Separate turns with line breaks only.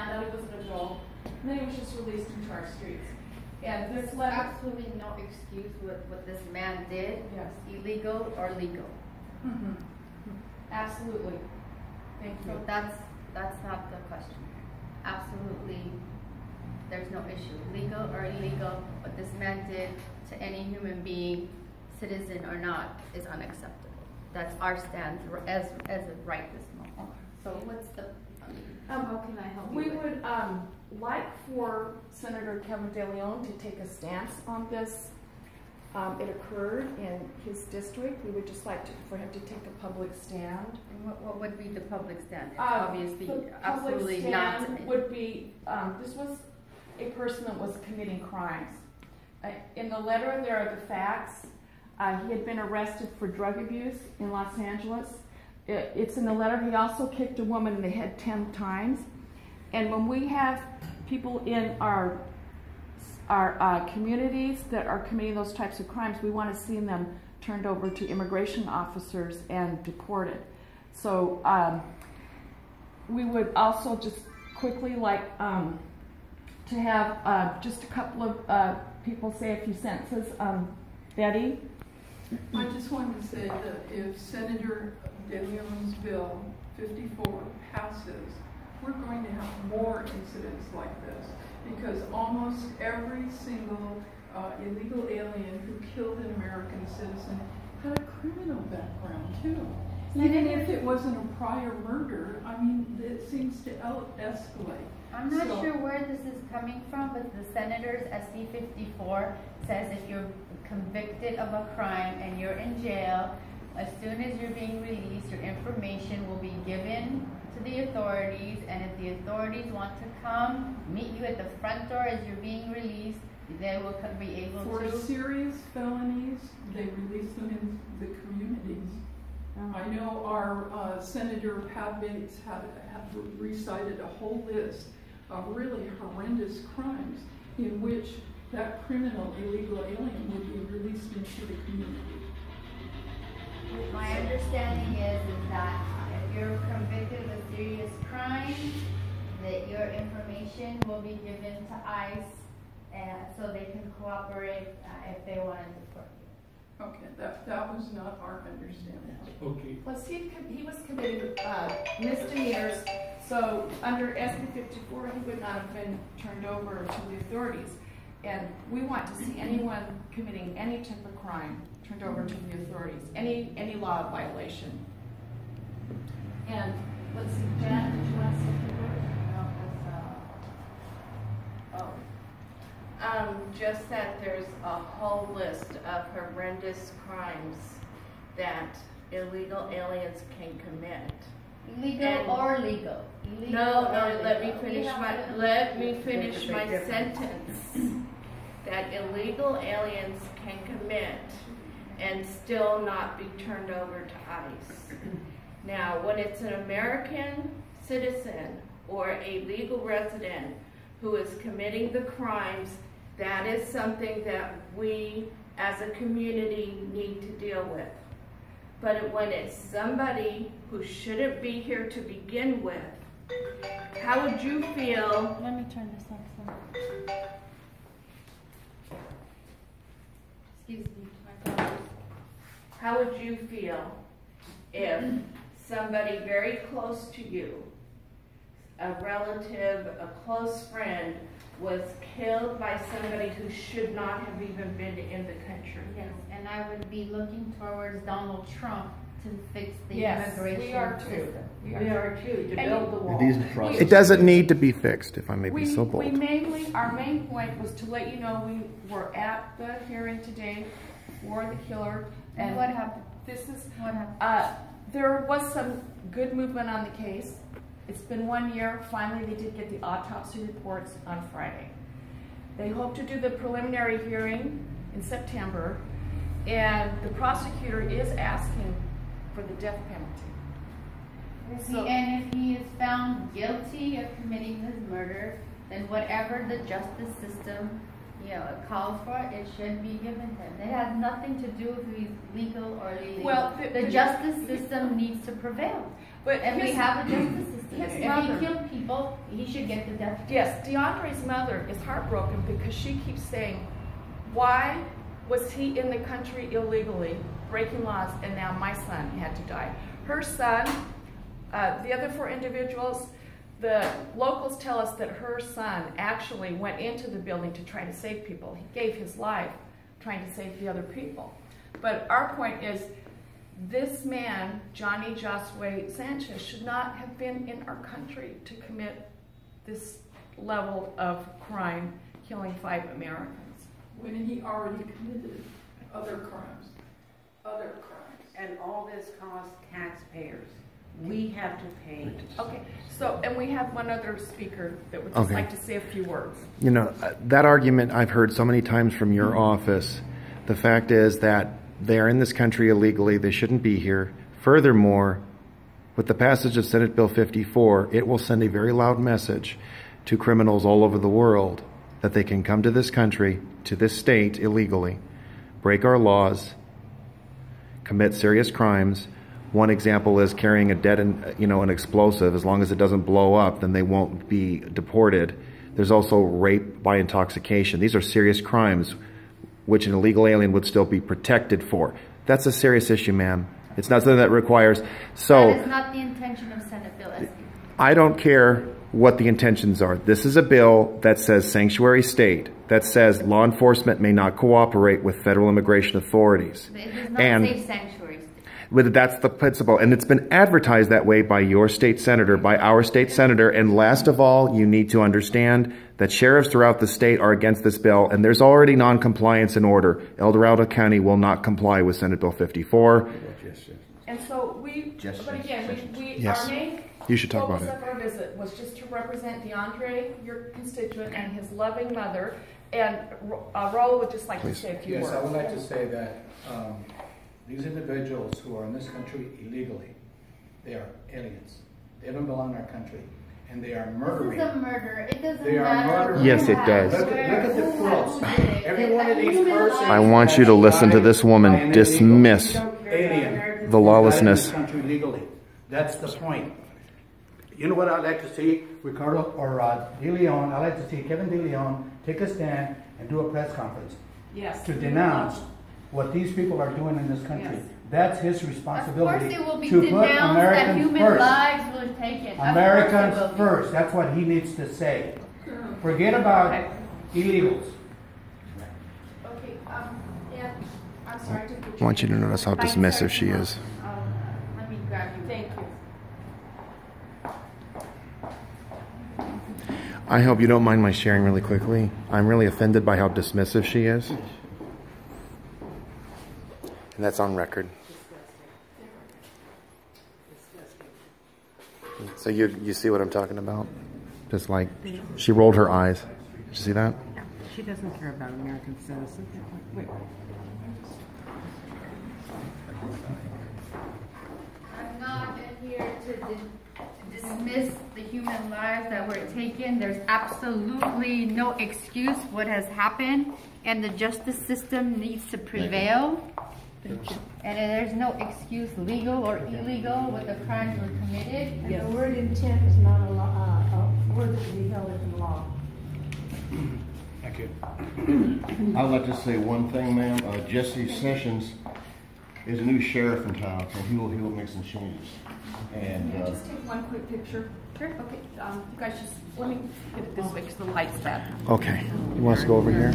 found out he was an adult, and then he was just released into our streets. And this
There's
letter,
absolutely no excuse with what this man did,
yes,
illegal or legal.
Absolutely. Thank you.
So that's not the question. Absolutely, there's no issue. Legal or illegal, what this man did to any human being, citizen or not, is unacceptable. That's our stand as of right this moment. So what's the, how can I help you?
We would like for Senator Kevin De Leon to take a stance on this. It occurred in his district. We would just like for him to take a public stand.
And what would be the public stand? It's obviously absolutely
public
not.
stand would be, this was a person that was committing crimes. In the letter there are the facts. He had been arrested for drug abuse in Los Angeles. It's in the letter. He also kicked a woman in the head 10 times. And when we have people in our communities that are committing those types of crimes, we want to see them turned over to immigration officers and deported. So we would also just quickly like to have just a couple of people say a few sentences. Betty?
I just wanted to say that if Senator De Leon's bill 54 passes, we're going to have more incidents like this, because almost every single illegal alien who killed an American citizen had a criminal background too. Even if it wasn't a prior murder, I mean, it seems to escalate.
I'm not sure where this is coming from, but the Senator's SB 54 says if you're convicted of a crime and you're in jail, as soon as you're being released, your information will be given to the authorities, and if the authorities want to come meet you at the front door as you're being released, they will be able to.
For serious felonies, they release them in the communities. I know our Senator Pat Bates have recited a whole list of really horrendous crimes in which that criminal illegal alien would be released into the community.
My understanding is that if you're convicted of a serious crime, that your information will be given to ICE, so they can cooperate if they want to deport you.
Okay, that was not our understanding.
Okay.
Plus, he was committing misdemeanors, so under SB 54, he would not have been turned over to the authorities. And we want to see anyone committing any type of crime turned over to the authorities, any law violation. And let's see, Jan, did you want to say a word?
Just that there's a whole list of horrendous crimes that illegal aliens can commit.
Illegal or legal? Illegal
No,
or
let me
legal.
finish my sentence. That illegal aliens can commit and still not be turned over to ICE. Now, when it's an American citizen or a legal resident who is committing the crimes, that is something that we as a community need to deal with. But when it's somebody who shouldn't be here to begin with, how would you feel?
Let me turn this on. Excuse me, my apologies.
How would you feel if somebody very close to you, a relative, a close friend, was killed by somebody who should not have even been in the country?
Yes, and I would be looking towards Donald Trump to fix the
Yes,
immigration
we are too.
system.
We are too, to build the wall.
It doesn't need to be fixed, if I may be so bold.
Our main point was to let you know we were at the hearing today for the killer.
And what happened?
What happened? There was some good movement on the case. It's been 1 year. Finally, they did get the autopsy reports on Friday. They hope to do the preliminary hearing in September, and the prosecutor is asking for the death penalty.
And if he is found guilty of committing this murder, then whatever the justice system, calls for, it should be given to him. It has nothing to do with if he's legal or illegal.
Well,
the justice system needs to prevail.
But
And we have a justice system.
his
If
mother-
he killed people, he should get the death penalty.
Yes, DeAndre's mother is heartbroken because she keeps saying, why was he in the country illegally, breaking laws, and now my son had to die? Her son, the other 4 individuals, the locals tell us that her son actually went into the building to try to save people. He gave his life trying to save the other people. But our point is, this man, Johnny Josue Sanchez, should not have been in our country to commit this level of crime, killing 5 Americans.
When he already committed other crimes.
And all this costs taxpayers. We have to pay.
Okay, so, and we have one other speaker that would just like to say a few words.
You know, that argument I've heard so many times from your office. The fact is that they're in this country illegally. They shouldn't be here. Furthermore, with the passage of Senate Bill 54, it will send a very loud message to criminals all over the world that they can come to this country, to this state illegally, break our laws, commit serious crimes. One example is carrying a an explosive. As long as it doesn't blow up, then they won't be deported. There's also rape by intoxication. These are serious crimes which an illegal alien would still be protected for. That's a serious issue, ma'am. It's not something that requires. So
That is not the intention of Senate Bill SB.
I don't care what the intentions are. This is a bill that says sanctuary state, that says law enforcement may not cooperate with federal immigration authorities.
It does not say sanctuary state.
But that's the principle, and it's been advertised that way by your state senator, by our state senator. And last of all, you need to understand that sheriffs throughout the state are against this bill, and there's already non-compliance in order. El Dorado County will not comply with Senate Bill 54.
And so but again,
Yes.
our main
You should talk about
focus
it.
of our visit was just to represent DeAndre, your constituent, and his loving mother. And Raul would just like to say a few words.
Yes, I would like to say that these individuals who are in this country illegally, they are aliens. They don't belong in our country. And they are murdering.
This is a murder. It doesn't
They are
matter.
murdering.
Yes, it does.
Look at the quotes. Every one of these persons.
I want you to listen to this woman dismiss
alien.
the lawlessness.
Not in this country legally. That's the point. You know what I'd like to see? Ricardo or De Leon, I'd like to see Kevin De Leon take a stand and do a press conference
Yes.
to denounce what these people are doing in this country.
Yes.
That's his
Of
responsibility.
course it will be
to put
denounced that
Americans
human
first.
lives were taken. Of course it
Americans
will be.
first. That's what he needs to say. Forget about illegals.
Okay, yeah, I'm sorry to put
I want you to notice how dismissive she is.
Let me grab you.
Thank you.
I hope you don't mind my sharing really quickly. I'm really offended by how dismissive she is. And that's on record. So you see what I'm talking about? Just like, she rolled her eyes. Did you see that?
Yeah, she doesn't care about American citizens. Wait.
I'm not here to dismiss the human lives that were taken. There's absolutely no excuse what has happened, and the justice system needs to prevail. And there's no excuse, legal or illegal, what the crimes were committed.
And the word intent is not a word that can be held in law.
Thank you.
I'd like to say one thing, ma'am. Jesse Sessions is a new sheriff in town, so he will make some changes. And
Can I just take one quick picture? Sure. Okay, you guys just, let me get it this way because the light's bad.
Okay. You want us to go over here?